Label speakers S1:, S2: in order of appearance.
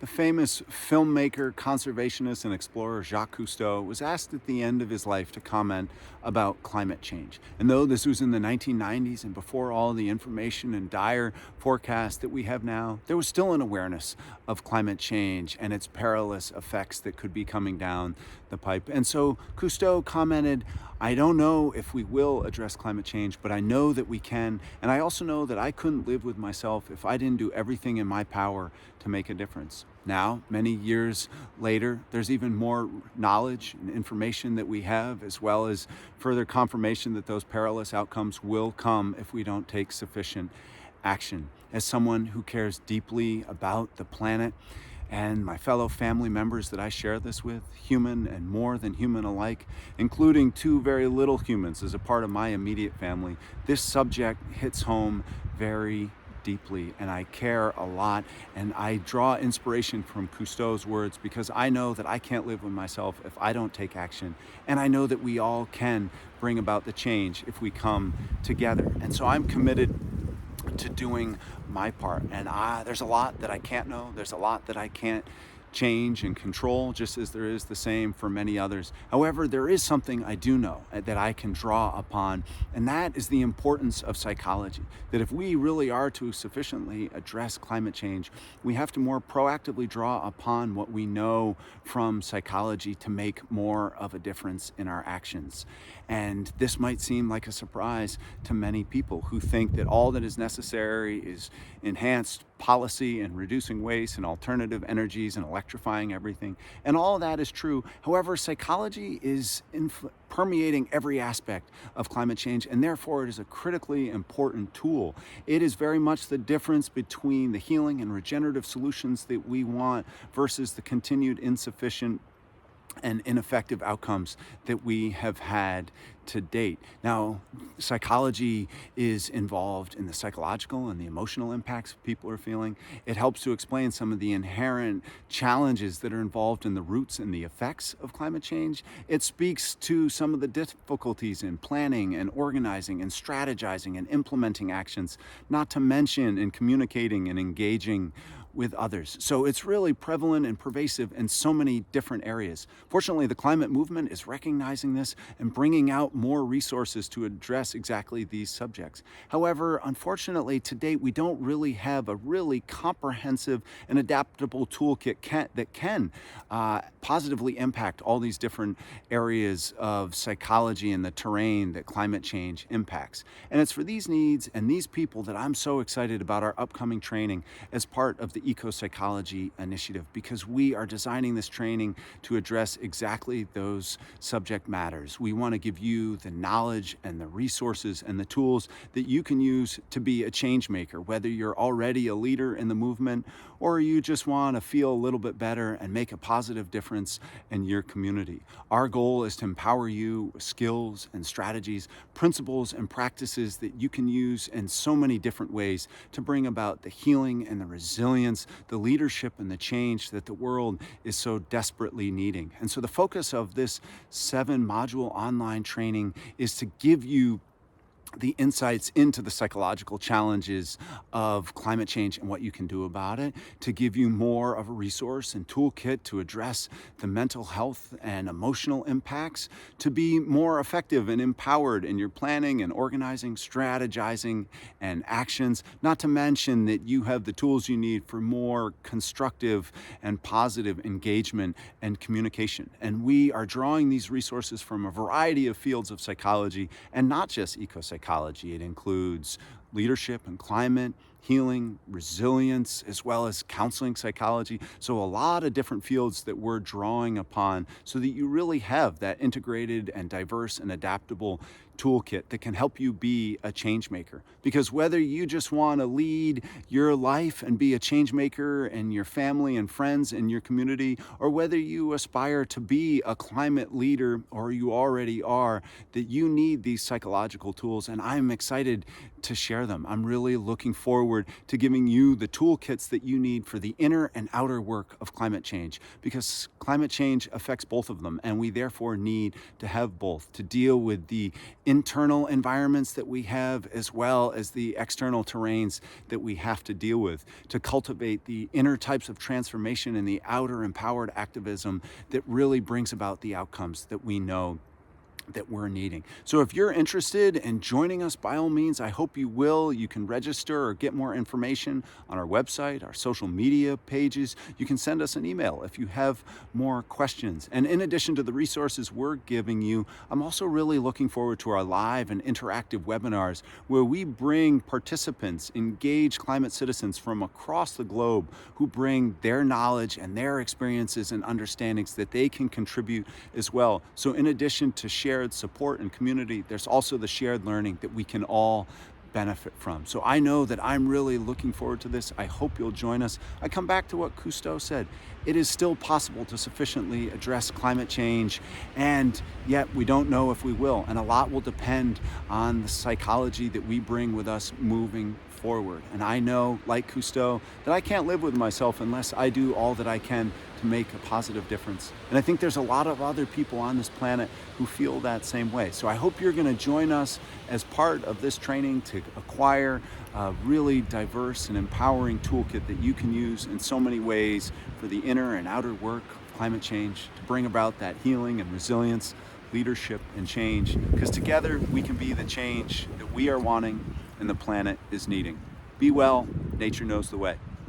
S1: The famous filmmaker, conservationist, and explorer Jacques Cousteau was asked at the end of his life to comment about climate change. And though this was in the 1990s and before all the information and dire forecasts that we have now, there was still an awareness of climate change and its perilous effects that could be coming down the pipe. And so Cousteau commented, "I don't know if we will address climate change, but I know that we can. And I also know that I couldn't live with myself if I didn't do everything in my power to make a difference." Now, many years later, there's even more knowledge and information that we have, as well as further confirmation that those perilous outcomes will come if we don't take sufficient action. As someone who cares deeply about the planet and my fellow family members that I share this with, human and more than human alike, including two very little humans as a part of my immediate family, this subject hits home very deeply, and I care a lot, and I draw inspiration from Cousteau's words because I know that I can't live with myself if I don't take action, and I know that we all can bring about the change if we come together. And so I'm committed to doing my part. And there's a lot that I can't know. There's a lot that I can't change and control, just as there is the same for many others. However, there is something I do know that I can draw upon, and that is the importance of psychology. That if we really are to sufficiently address climate change, we have to more proactively draw upon what we know from psychology to make more of a difference in our actions. And this might seem like a surprise to many people who think that all that is necessary is enhanced policy and reducing waste and alternative energies and electrifying everything. And all of that is true. However, psychology is permeating every aspect of climate change, and therefore it is a critically important tool. It is very much the difference between the healing and regenerative solutions that we want versus the continued insufficient and ineffective outcomes that we have had to date. Now, psychology is involved in the psychological and the emotional impacts people are feeling. It helps to explain some of the inherent challenges that are involved in the roots and the effects of climate change. It speaks to some of the difficulties in planning and organizing and strategizing and implementing actions, not to mention in communicating and engaging with others. So it's really prevalent and pervasive in so many different areas. Fortunately, the climate movement is recognizing this and bringing out more resources to address exactly these subjects. However, unfortunately, to date, we don't really have a really comprehensive and adaptable toolkit that can positively impact all these different areas of psychology and the terrain that climate change impacts. And it's for these needs and these people that I'm so excited about our upcoming training as part of the Eco-Psychology Initiative, because we are designing this training to address exactly those subject matters. We want to give you the knowledge and the resources and the tools that you can use to be a change maker, whether you're already a leader in the movement or you just want to feel a little bit better and make a positive difference in your community. Our goal is to empower you with skills and strategies, principles and practices that you can use in so many different ways to bring about the healing and the resilience, the leadership and the change that the world is so desperately needing. And so the focus of this 7-module online training is to give you the insights into the psychological challenges of climate change and what you can do about it, to give you more of a resource and toolkit to address the mental health and emotional impacts, to be more effective and empowered in your planning and organizing, strategizing, and actions, not to mention that you have the tools you need for more constructive and positive engagement and communication. And we are drawing these resources from a variety of fields of psychology, and not just eco-psychology. It includes leadership and climate, healing, resilience, as well as counseling psychology. So a lot of different fields that we're drawing upon so that you really have that integrated and diverse and adaptable toolkit that can help you be a change maker. Because whether you just want to lead your life and be a change maker in your family and friends in your community, or whether you aspire to be a climate leader or you already are, that you need these psychological tools. And I'm excited to share them. I'm really looking forward to giving you the toolkits that you need for the inner and outer work of climate change, because climate change affects both of them, and we therefore need to have both to deal with the internal environments that we have as well as the external terrains that we have to deal with, to cultivate the inner types of transformation and the outer empowered activism that really brings about the outcomes that we know that we're needing. So if you're interested in joining us, by all means, I hope you will. You can register or get more information on our website, our social media pages. You can send us an email if you have more questions. And in addition to the resources we're giving you, I'm also really looking forward to our live and interactive webinars where we bring participants, engaged climate citizens from across the globe who bring their knowledge and their experiences and understandings that they can contribute as well. So in addition to sharing support and community, there's also the shared learning that we can all benefit from. So I know that I'm really looking forward to this. I hope you'll join us. I come back to what Cousteau said. It is still possible to sufficiently address climate change, and yet we don't know if we will. And a lot will depend on the psychology that we bring with us moving forward. And I know, like Cousteau, that I can't live with myself unless I do all that I can to make a positive difference. And I think there's a lot of other people on this planet who feel that same way. So I hope you're going to join us as part of this training to acquire a really diverse and empowering toolkit that you can use in so many ways for the inner and outer work of climate change to bring about that healing and resilience, leadership and change, because together we can be the change that we are wanting and the planet is needing. Be well, nature knows the way.